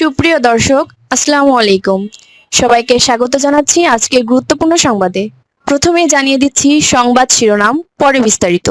সুপ্রিয় দর্শক, আসসালামু আলাইকুম। সবাইকে স্বাগত জানাচ্ছি আজকের গুরুত্বপূর্ণ সংবাদে। প্রথমে জানিয়ে দিচ্ছি সংবাদ শিরোনাম, পরে বিস্তারিত।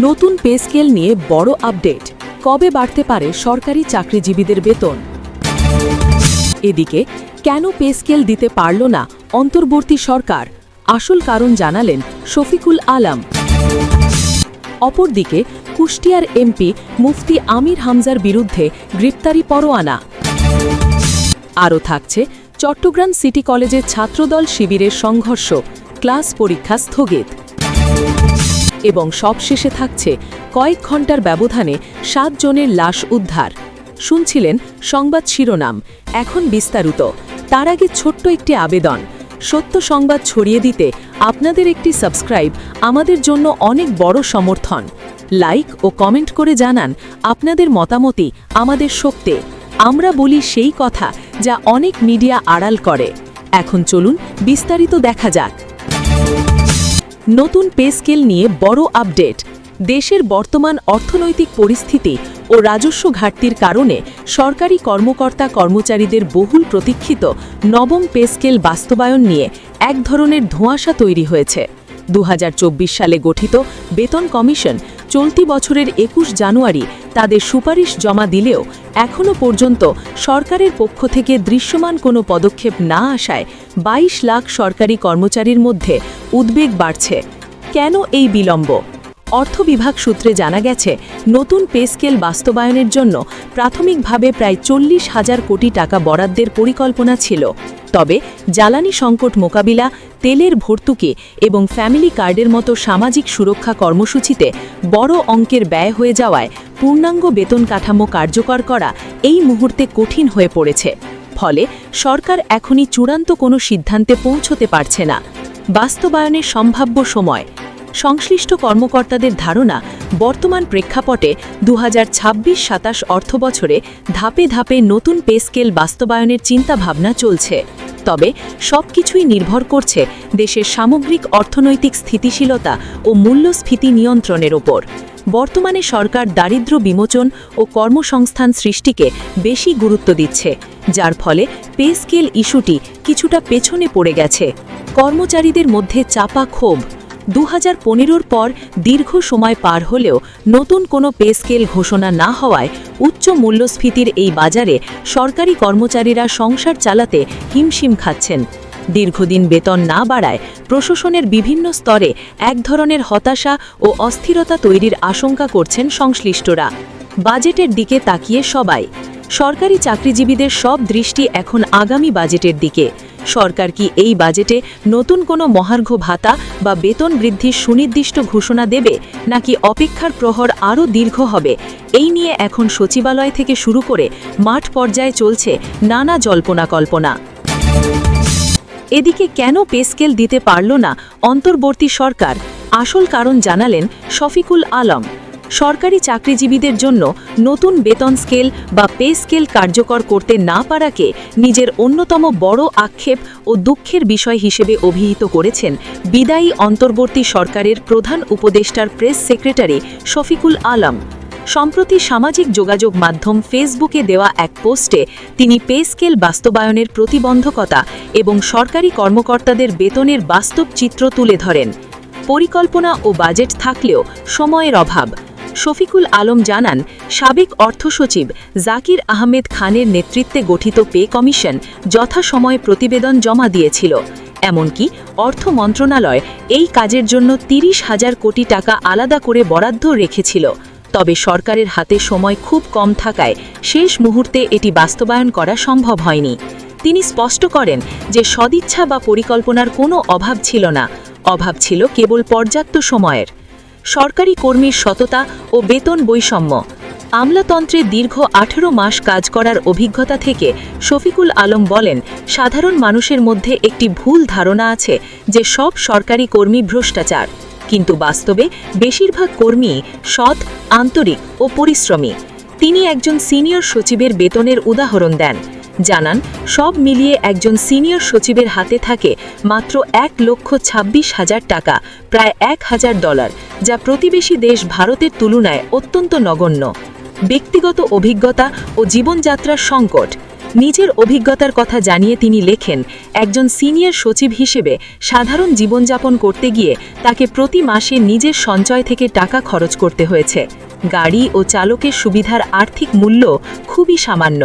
নতুন পে স্কেল নিয়ে বড় আপডেট। কবে বাড়তে পারে সরকারি চাকরিজীবীদের বেতন? এদিকে কেন পে স্কেল দিতে পারল না অন্তর্বর্তী সরকার, আসল কারণ জানালেন শফিকুল আলম। অপরদিকে কুষ্টিয়ার এমপি মুফতি আমির হামজার বিরুদ্ধে গ্রেপ্তারি পরোয়ানা। আরও থাকছে চট্টগ্রাম সিটি কলেজের ছাত্রদল শিবিরের সংঘর্ষ, ক্লাস পরীক্ষা স্থগিত। এবং সবশেষে থাকছে কয়েক ঘণ্টার ব্যবধানে 7 জনের লাশ উদ্ধার। শুনছিলেন সংবাদ শিরোনাম, এখন বিস্তারিত। তার আগে ছোট্ট একটি আবেদন, সত্য সংবাদ ছড়িয়ে দিতে আপনাদের একটি সাবস্ক্রাইব আমাদের জন্য অনেক বড় সমর্থন। লাইক ও কমেন্ট করে জানান আপনাদের মতামতই আমাদের শক্তি। আমরা বলি সেই কথা যা অনেক মিডিয়া আড়াল করে। এখন চলুন বিস্তারিত দেখা যাক। নতুন পে স্কেল নিয়ে বড় আপডেট। দেশের বর্তমান অর্থনৈতিক পরিস্থিতি ও রাজস্ব ঘাটতির কারণে সরকারি কর্মকর্তা কর্মচারীদের বহুল প্রতীক্ষিত নবম পে স্কেল বাস্তবায়ন নিয়ে এক ধরনের ধোঁয়াশা তৈরি হয়েছে। 2024 সালে গঠিত বেতন কমিশন চলতি বছরের 21 জানুয়ারি তাদের সুপারিশ জমা দিলেও এখনও পর্যন্ত সরকারের পক্ষ থেকে দৃশ্যমান কোনো পদক্ষেপ না আসায় 22 লাখ সরকারি কর্মচারীর মধ্যে উদ্বেগ বাড়ছে। কেন এই বিলম্ব? অর্থ বিভাগ সূত্রে জানা গেছে, নতুন পে স্কেল বাস্তবায়নের জন্য প্রাথমিকভাবে প্রায় 40,000 কোটি টাকা বরাদ্দের পরিকল্পনা ছিল। তবে জ্বালানি সংকট মোকাবিলা, তেলের ভর্তুকি এবং ফ্যামিলি কার্ডের মতো সামাজিক সুরক্ষা কর্মসূচিতে বড় অঙ্কের ব্যয় হয়ে যাওয়ায় পূর্ণাঙ্গ বেতন কাঠামো কার্যকর করা এই মুহূর্তে কঠিন হয়ে পড়েছে। ফলে সরকার এখনই চূড়ান্ত কোনো সিদ্ধান্তে পৌঁছতে পারছে না। বাস্তবায়নের সম্ভাব্য সময়। সংশ্লিষ্ট কর্মকর্তাদের ধারণা, বর্তমান প্রেক্ষাপটে 2026-27 অর্থবছরে ধাপে ধাপে নতুন পে স্কেল বাস্তবায়নের চিন্তাভাবনা চলছে। তবে সবকিছুই নির্ভর করছে দেশের সামগ্রিক অর্থনৈতিক স্থিতিশীলতা ও মূল্যস্ফীতি নিয়ন্ত্রণের ওপর। বর্তমানে সরকার দারিদ্র্য বিমোচন ও কর্মসংস্থান সৃষ্টিকে বেশি গুরুত্ব দিচ্ছে, যার ফলে পে স্কেল ইস্যুটি কিছুটা পেছনে পড়ে গেছে। কর্মচারীদের মধ্যে চাপা ক্ষোভ। 2015-র পর দীর্ঘ সময় পার হলেও নতুন কোনো পে স্কেল ঘোষণা না হওয়ায় উচ্চ মূল্যস্ফীতির এই বাজারে সরকারি কর্মচারীরা সংসার চালাতে হিমশিম খাচ্ছেন। দীর্ঘদিন বেতন না বাড়ায় প্রশাসনের বিভিন্ন স্তরে এক ধরনের হতাশা ও অস্থিরতা তৈরির আশঙ্কা করছেন সংশ্লিষ্টরা। বাজেটের দিকে তাকিয়ে সবাই। সরকারি চাকরিজীবীদের সব দৃষ্টি এখন আগামী বাজেটের দিকে। সরকার কি এই বাজেটে নতুন কোনো মহার্ঘ ভাতা বা বেতন বৃদ্ধির সুনির্দিষ্ট ঘোষণা দেবে, নাকি অপেক্ষার প্রহর আরও দীর্ঘ হবে? এই নিয়ে এখন সচিবালয় থেকে শুরু করে মাঠ পর্যায়ে চলছে নানা জল্পনা কল্পনা। এদিকে কেন পে স্কেল দিতে পারল না অন্তর্বর্তী সরকার, আসল কারণ জানালেন শফিকুল আলম। সরকারি চাকরিজীবীদের জন্য নতুন বেতন স্কেল বা পে স্কেল কার্যকর করতে না পারাকে নিজের অন্যতম বড় আক্ষেপ ও দুঃখের বিষয় হিসেবে অভিহিত করেছেন বিদায়ী অন্তর্বর্তী সরকারের প্রধান উপদেষ্টার প্রেস সেক্রেটারি শফিকুল আলম। সম্প্রতি সামাজিক যোগাযোগ মাধ্যম ফেসবুকে দেওয়া এক পোস্টে তিনি পে স্কেল বাস্তবায়নের প্রতিবন্ধকতা এবং সরকারি কর্মকর্তাদের বেতনের বাস্তব চিত্র তুলে ধরেন। পরিকল্পনা ও বাজেট থাকলেও সময়ের অভাব। শফিকুল আলম জানান, সাবেক অর্থসচিব জাকির আহমেদ খানের নেতৃত্বে গঠিত পে কমিশন যথাসময়ে প্রতিবেদন জমা দিয়েছিল। এমনকি অর্থ মন্ত্রণালয় এই কাজের জন্য 30,000 কোটি টাকা আলাদা করে বরাদ্দ রেখেছিল। তবে সরকারের হাতে সময় খুব কম থাকায় শেষ মুহূর্তে এটি বাস্তবায়ন করা সম্ভব হয়নি। তিনি স্পষ্ট করেন যে সদিচ্ছা বা পরিকল্পনার কোনো অভাব ছিল না, অভাব ছিল কেবল পর্যাপ্ত সময়ের। সরকারি কর্মীর সততা ও বেতন বৈষম্য। আমলাতন্ত্রে দীর্ঘ 18 মাস কাজ করার অভিজ্ঞতা থেকে শফিকুল আলম বলেন, সাধারণ মানুষের মধ্যে একটি ভুল ধারণা আছে যে সব সরকারি কর্মী ভ্রষ্টাচার, কিন্তু বাস্তবে বেশিরভাগ কর্মী সৎ, আন্তরিক ও পরিশ্রমী। তিনি একজন সিনিয়র সচিবের বেতনের উদাহরণ দেন। জানান, সব মিলিয়ে একজন সিনিয়র সচিবের হাতে থাকে মাত্র 1,26,000 টাকা, প্রায় $1,000, যা প্রতিবেশী দেশ ভারতের তুলনায় অত্যন্ত নগণ্য। ব্যক্তিগত অভিজ্ঞতা ও জীবনযাত্রার সংকট। নিজের অভিজ্ঞতার কথা জানিয়ে তিনি লেখেন, একজন সিনিয়র সচিব হিসেবে সাধারণ জীবনযাপন করতে গিয়ে তাকে প্রতি মাসে নিজের সঞ্চয় থেকে টাকা খরচ করতে হয়েছে। গাড়ি ও চালকের সুবিধার আর্থিক মূল্য খুবই সামান্য।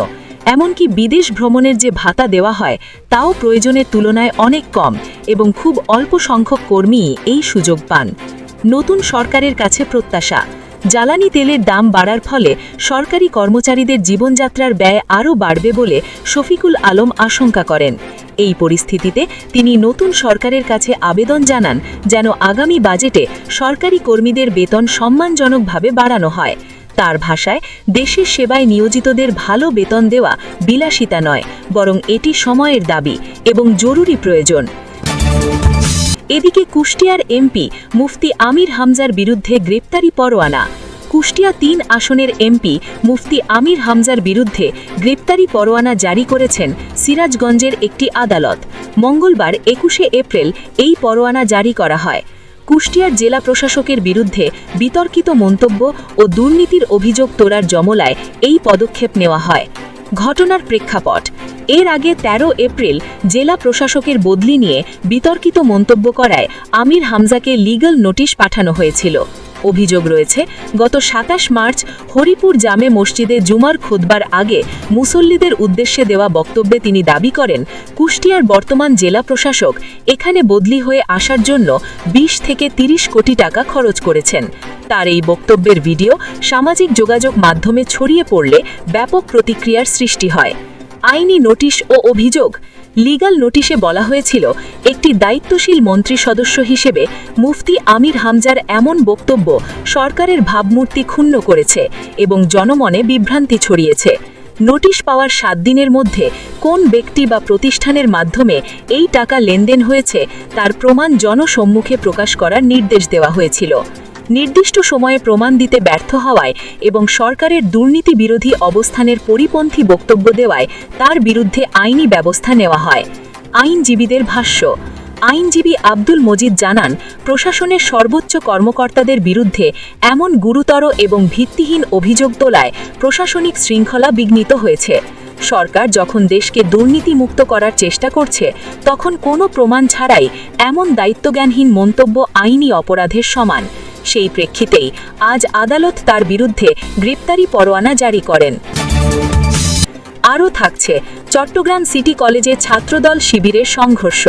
এমনকি বিদেশ ভ্রমণের যে ভাতা দেওয়া হয় তাও প্রয়োজনের তুলনায় অনেক কম এবং খুব অল্প সংখ্যক কর্মীই এই সুযোগ পান। নতুন সরকারের কাছে প্রত্যাশা। জ্বালানি তেলের দাম বাড়ার ফলে সরকারি কর্মচারীদের জীবনযাত্রার ব্যয় আরও বাড়বে বলে শফিকুল আলম আশঙ্কা করেন। এই পরিস্থিতিতে তিনি নতুন সরকারের কাছে আবেদন জানান যেন আগামী বাজেটে সরকারি কর্মীদের বেতন সম্মানজনকভাবে বাড়ানো হয়। তার ভাষায়, দেশের সেবায় নিয়োজিতদের ভালো বেতন দেওয়া বিলাসিতা নয়, বরং এটি সময়ের দাবি এবং জরুরি প্রয়োজন। এদিকে কুষ্টিয়ার এমপি মুফতি আমির হামজার বিরুদ্ধে গ্রেপ্তারি পরোয়ানা। কুষ্টিয়া ৩ আসনের এমপি মুফতি আমির হামজার বিরুদ্ধে গ্রেপ্তারি পরোয়ানা জারি করেছেন সিরাজগঞ্জের একটি আদালত। মঙ্গলবার ২১শে এপ্রিল এই পরোয়ানা জারি করা হয়। কুষ্টিয়ার জেলা প্রশাসকের বিরুদ্ধে বিতর্কিত মন্তব্য ও দুর্নীতির অভিযোগ তোলার জমলায় এই পদক্ষেপ নেওয়া হয়। ঘটনার প্রেক্ষাপট: এর আগে ১৩ এপ্রিল জেলা প্রশাসকের বদলি নিয়ে বিতর্কিত মন্তব্য করায় আমির হামজাকে লিগ্যাল নোটিশ পাঠানো হয়েছিল। অভিযোগ রয়েছে, গত ২৭ মার্চ হরিপুর জামে মসজিদে জুমার খুতবার আগে মুসল্লিদের উদ্দেশ্যে দেওয়া বক্তব্যে তিনি দাবি করেন, কুষ্টিয়ার বর্তমান জেলা প্রশাসক এখানে বদলি হয়ে আসার জন্য ২০ থেকে ৩০ কোটি টাকা খরচ করেছেন। তার এই বক্তব্যের ভিডিও সামাজিক যোগাযোগ মাধ্যমে ছড়িয়ে পড়লে ব্যাপক প্রতিক্রিয়ার সৃষ্টি হয়। আইনি নোটিশ ও অভিযোগ: লিগ্যাল নোটিশে বলা হয়েছিল, একটি দায়িত্বশীল মন্ত্রী সদস্য হিসেবে মুফতি আমির হামজার এমন বক্তব্য সরকারের ভাবমূর্তি ক্ষুণ্ণ করেছে এবং জনমনে বিভ্রান্তি ছড়িয়েছে। নোটিশ পাওয়ার ৭ দিনের মধ্যে কোন ব্যক্তি বা প্রতিষ্ঠানের মাধ্যমে এই টাকা লেনদেন হয়েছে তার প্রমাণ জনসম্মুখে প্রকাশ করার নির্দেশ দেওয়া হয়েছিল। নির্দিষ্ট সময়ে প্রমাণ দিতে ব্যর্থ হওয়ায় এবং সরকারের দুর্নীতি বিরোধী অবস্থানের পরিপন্থী বক্তব্য দেওয়ায় তার বিরুদ্ধে আইনি ব্যবস্থা নেওয়া হয়। আইনজীবীদের ভাষ্য: আইনজীবী আব্দুল মজিদ জানান, প্রশাসনের সর্বোচ্চ কর্মকর্তাদের বিরুদ্ধে এমন গুরুতর এবং ভিত্তিহীন অভিযোগ তোলায় প্রশাসনিক শৃঙ্খলা বিঘ্নিত হয়েছে। সরকার যখন দেশকে দুর্নীতিমুক্ত করার চেষ্টা করছে, তখন কোনো প্রমাণ ছাড়াই এমন দায়িত্বজ্ঞানহীন মন্তব্য আইনি অপরাধের সমান। সেই প্রেক্ষিতেই আজ আদালত তার বিরুদ্ধে গ্রেপ্তারি পরোয়ানা জারি করেন। আরও থাকছে, চট্টগ্রাম সিটি কলেজে ছাত্রদল শিবিরের সংঘর্ষ,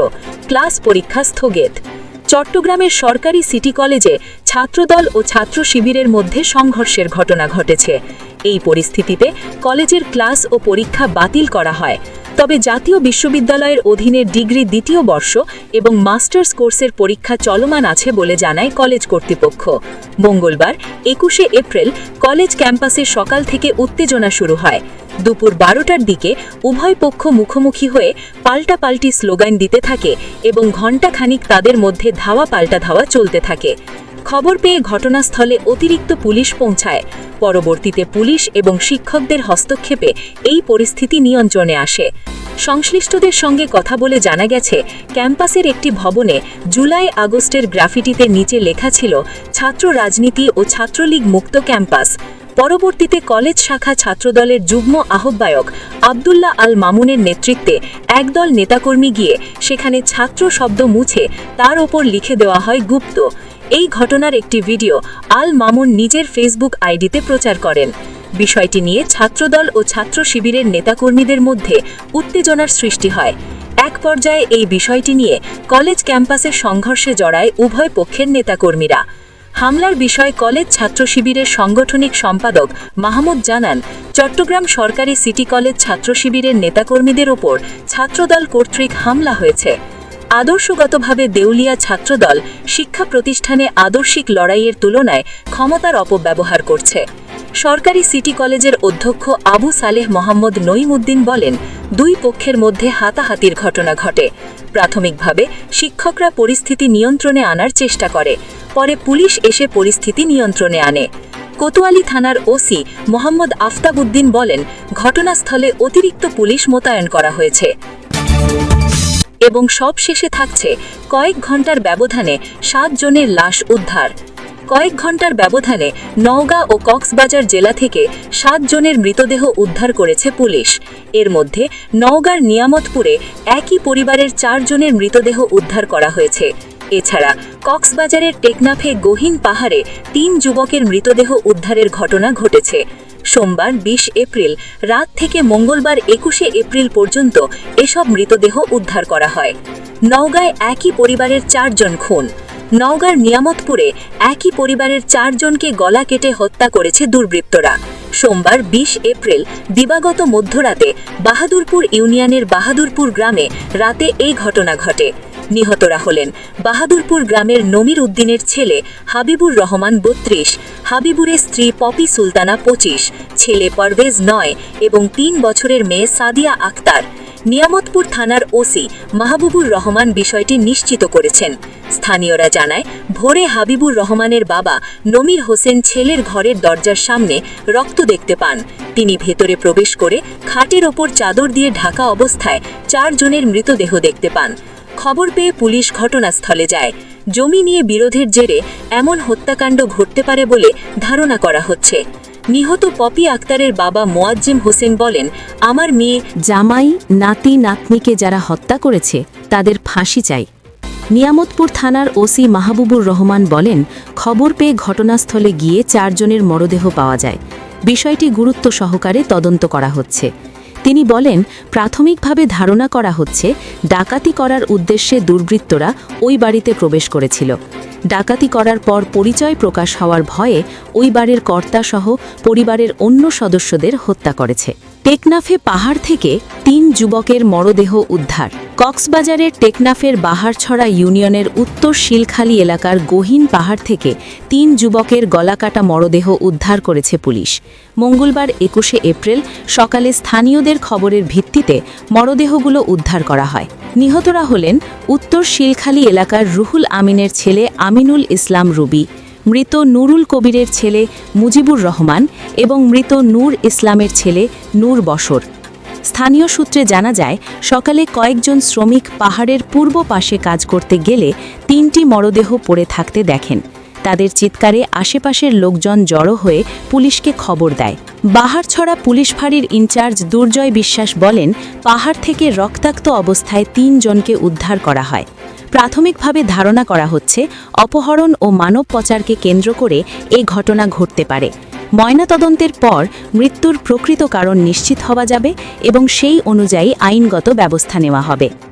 ক্লাস পরীক্ষা স্থগিত। চট্টগ্রামের সরকারি সিটি কলেজে ছাত্রদল ও ছাত্র শিবিরের মধ্যে সংঘর্ষের ঘটনা ঘটেছে। এই পরিস্থিতিতে কলেজের ক্লাস ও পরীক্ষা বাতিল করা হয়। তবে জাতীয় বিশ্ববিদ্যালয়ের অধীনে ডিগ্রি দ্বিতীয় বর্ষ এবং মাস্টার্স কোর্সের পরীক্ষা চলমান আছে বলে জানায় কলেজ কর্তৃপক্ষ। মঙ্গলবার ২১শে এপ্রিল কলেজ ক্যাম্পাসে সকাল থেকে উত্তেজনা শুরু হয়। দুপুর ১২টার দিকে উভয় পক্ষ মুখোমুখি হয়ে পাল্টাপাল্টি স্লোগান দিতে থাকে এবং ঘণ্টাখানিক তাদের মধ্যে ধাওয়া পাল্টা ধাওয়া চলতে থাকে। খবর পেয়ে ঘটনাস্থলে অতিরিক্ত পুলিশ পৌঁছায়। পরবর্তীতে পুলিশ এবং শিক্ষকদের হস্তক্ষেপে এই পরিস্থিতি নিয়ন্ত্রণে আসে। সংশ্লিষ্টদের সঙ্গে কথা বলে জানা গেছে, ক্যাম্পাসের একটি ভবনে জুলাই আগস্টের গ্রাফিটিতে নিচে লেখা ছিল, ছাত্র রাজনীতি ও ছাত্রলীগ মুক্ত ক্যাম্পাস। পরবর্তীতে কলেজ শাখা ছাত্রদলের যুগ্ম আহ্বায়ক আবদুল্লাহ আল মামুনের নেতৃত্বে একদল নেতাকর্মী গিয়ে সেখানে ছাত্র শব্দ মুছে তার ওপর লিখে দেওয়া হয় গুপ্ত। এই ঘটনার একটি ভিডিও আল মামুন নিজের ফেসবুক আইডিতে প্রচার করেন। বিষয়টি নিয়ে ছাত্রদল ও ছাত্র শিবিরের নেতাকর্মীদের মধ্যে উত্তেজনার সৃষ্টি হয়। এক পর্যায়ে এই বিষয়টি নিয়ে কলেজ ক্যাম্পাসে সংঘর্ষে জড়ায় উভয় পক্ষের নেতাকর্মীরা। হামলার বিষয়ে কলেজ ছাত্র শিবিরের সাংগঠনিক সম্পাদক মাহমুদ জানান, চট্টগ্রাম সরকারি সিটি কলেজ ছাত্র শিবিরের নেতাকর্মীদের ওপর ছাত্রদল কর্তৃক হামলা হয়েছে। আদর্শগতভাবে দেউলিয়া ছাত্রদল শিক্ষা প্রতিষ্ঠানে আদর্শিক লড়াইয়ের তুলনায় ক্ষমতার অপব্যবহার করছে। সরকারি সিটি কলেজের অধ্যক্ষ আবু সালেহ মোহাম্মদ নঈমউদ্দিন বলেন, দুই পক্ষের মধ্যে হাতাহাতির ঘটনা ঘটে। প্রাথমিকভাবে শিক্ষকরা পরিস্থিতি নিয়ন্ত্রণে আনার চেষ্টা করে, পরে পুলিশ এসে পরিস্থিতি নিয়ন্ত্রণে আনে। কোতোয়ালি থানার ওসি মোহাম্মদ আফতাব উদ্দিন বলেন, ঘটনাস্থলে অতিরিক্ত পুলিশ মোতায়েন করা হয়েছে এবং সব শেষে থাকছে কয়েক ঘন্টার ব্যবধানে 7 জনের লাশ উদ্ধার। কয়েক ঘন্টার ব্যবধানে নওগাঁ ও কক্সবাজার জেলা থেকে 7 জনের মৃতদেহ উদ্ধার করেছে পুলিশ। এর মধ্যে নওগাঁর নিয়ামতপুরে একই পরিবারের 4 জনের মৃতদেহ উদ্ধার করা হয়েছে। এছাড়া কক্সবাজারের টেকনাফে গহীন পাহাড়ে 3 যুবকের মৃতদেহ উদ্ধারের ঘটনা ঘটেছে। সোমবার 20 এপ্রিল রাত থেকে মঙ্গলবার 21 এপ্রিল পর্যন্ত এসব মৃতদেহ উদ্ধার করা হয়। নওগাঁয় একই পরিবারের 4 জন খুন। নওগাঁর নিয়ামতপুরে একই পরিবারের 4 জনকে গলা কেটে হত্যা করেছে দুর্বৃত্তরা। সোমবার 20 এপ্রিল দিবাগত মধ্যরাতে বাহাদুরপুর ইউনিয়নের বাহাদুরপুর গ্রামে রাতে এই ঘটনা ঘটে। নিহতরা হলেন বাহাদুরপুর গ্রামের নমির উদ্দিনের ছেলে হাবিবুর রহমান 32, হাবিবুরের স্ত্রী পপি সুলতানা 25, ছেলে পারভেজ 9 এবং 3 বছরের মেয়ে সাদিয়া আক্তার। নিয়ামতপুর থানার ওসি মাহবুবুর রহমান বিষয়টি নিশ্চিত করেছেন। স্থানীয়রা জানায়, ভোরে হাবিবুর রহমানের বাবা নমির হোসেন ছেলের ঘরের দরজার সামনে রক্ত দেখতে পান। তিনি ভেতরে প্রবেশ করে খাটের ওপর চাদর দিয়ে ঢাকা অবস্থায় 4 জনের মৃতদেহ দেখতে পান। খবর পেয়ে পুলিশ ঘটনাস্থলে যায়। জমি নিয়ে বিরোধের জেরে এমন হত্যাকাণ্ড ঘটতে পারে বলে ধারণা করা হচ্ছে। নিহত পপি আক্তারের বাবা মোয়াজ্জেম হোসেন বলেন, আমার মেয়ে জামাই নাতি নাতনিকে যারা হত্যা করেছে তাদের ফাঁসি চাই। নিয়ামতপুর থানার ওসি মাহবুবুর রহমান বলেন, খবর পেয়ে ঘটনাস্থলে গিয়ে 4 জনের মরদেহ পাওয়া যায়। বিষয়টি গুরুত্ব সহকারে তদন্ত করা হচ্ছে। তিনি বলেন, প্রাথমিকভাবে ধারণা করা হচ্ছে ডাকাতি করার উদ্দেশ্যে দুর্বৃত্তরা ওই বাড়িতে প্রবেশ করেছিল। ডাকাতি করার পর পরিচয় প্রকাশ হওয়ার ভয়ে ওই বাড়ির কর্তাসহ পরিবারের অন্য সদস্যদের হত্যা করেছে। টেকনাফে পাহাড় থেকে 3 যুবকের মরদেহ উদ্ধার। কক্সবাজারের টেকনাফের বাহারছড়া ইউনিয়নের উত্তর শিলখালী এলাকার গহীন পাহাড় থেকে 3 যুবকের গলাকাটা মরদেহ উদ্ধার করেছে পুলিশ। মঙ্গলবার 21 এপ্রিল সকালে স্থানীয়দের খবরের ভিত্তিতে মরদেহগুলো উদ্ধার করা হয়। নিহতরা হলেন উত্তর শিলখালী এলাকার রুহুল আমিনের ছেলে আমিনুল ইসলাম রুবি, মৃত নুরুল কবিরের ছেলে মুজিবুর রহমান এবং মৃত নূর ইসলামের ছেলে নূর বশর। স্থানীয় সূত্রে জানা যায়, সকালে কয়েকজন শ্রমিক পাহাড়ের পূর্ব পাশে কাজ করতে গেলে 3টি মরদেহ পড়ে থাকতে দেখেন। তাদের চিৎকারে আশেপাশের লোকজন জড়ো হয়ে পুলিশকে খবর দেয়। বাহারছড়া পুলিশ ফাঁড়ির ইনচার্জ দুর্জয় বিশ্বাস বলেন, পাহাড় থেকে রক্তাক্ত অবস্থায় 3 জনকে উদ্ধার করা হয়। প্রাথমিকভাবে ধারণা করা হচ্ছে অপহরণ ও মানব পাচারকে কেন্দ্র করে এই ঘটনা ঘটতে পারে। ময়নাতদন্তের পর মৃত্যুর প্রকৃত কারণ নিশ্চিত হওয়া যাবে এবং সেই অনুযায়ী আইনগত ব্যবস্থা নেওয়া হবে।